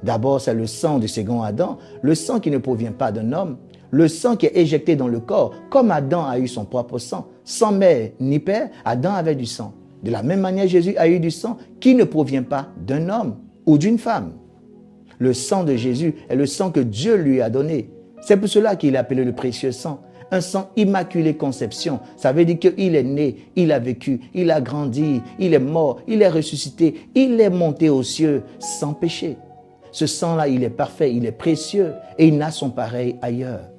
D'abord, c'est le sang du second Adam, le sang qui ne provient pas d'un homme, le sang qui est éjecté dans le corps, comme Adam a eu son propre sang. Sans mère ni père, Adam avait du sang. De la même manière, Jésus a eu du sang qui ne provient pas d'un homme ou d'une femme. Le sang de Jésus est le sang que Dieu lui a donné. C'est pour cela qu'il est appelé le précieux sang. Un sang immaculé conception. Ça veut dire qu'il est né, il a vécu, il a grandi, il est mort, il est ressuscité, il est monté aux cieux sans péché. Ce sang-là, il est parfait, il est précieux et il n'a son pareil ailleurs.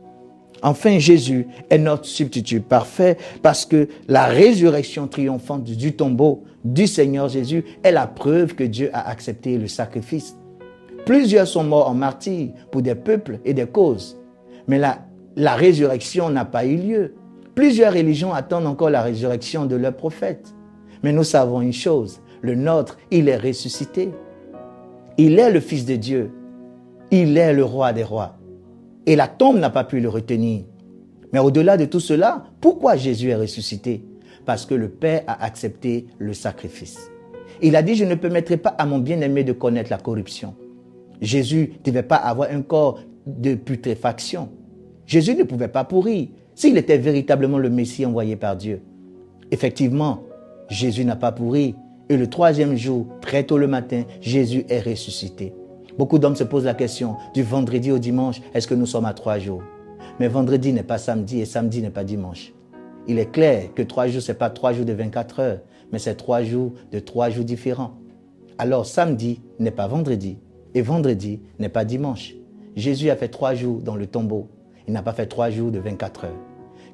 Enfin, Jésus est notre substitut parfait parce que la résurrection triomphante du tombeau du Seigneur Jésus est la preuve que Dieu a accepté le sacrifice. Plusieurs sont morts en martyrs pour des peuples et des causes. Mais la résurrection n'a pas eu lieu. Plusieurs religions attendent encore la résurrection de leurs prophètes. Mais nous savons une chose, le nôtre, il est ressuscité. Il est le Fils de Dieu. Il est le roi des rois. Et la tombe n'a pas pu le retenir. Mais au-delà de tout cela, pourquoi Jésus est ressuscité? Parce que le Père a accepté le sacrifice. Il a dit, je ne permettrai pas à mon bien-aimé de connaître la corruption. Jésus ne devait pas avoir un corps de putréfaction. Jésus ne pouvait pas pourrir s'il était véritablement le Messie envoyé par Dieu. Effectivement, Jésus n'a pas pourri. Et le troisième jour, très tôt le matin, Jésus est ressuscité. Beaucoup d'hommes se posent la question, du vendredi au dimanche, est-ce que nous sommes à 3 jours? Mais vendredi n'est pas samedi et samedi n'est pas dimanche. Il est clair que 3 jours, ce n'est pas 3 jours de 24 heures, mais c'est 3 jours de 3 jours différents. Alors samedi n'est pas vendredi et vendredi n'est pas dimanche. Jésus a fait 3 jours dans le tombeau. Il n'a pas fait 3 jours de 24 heures.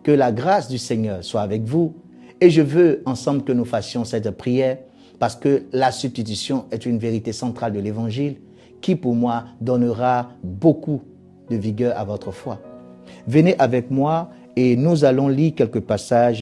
Que la grâce du Seigneur soit avec vous. Et je veux ensemble que nous fassions cette prière parce que la substitution est une vérité centrale de l'Évangile qui pour moi donnera beaucoup de vigueur à votre foi. Venez avec moi et nous allons lire quelques passages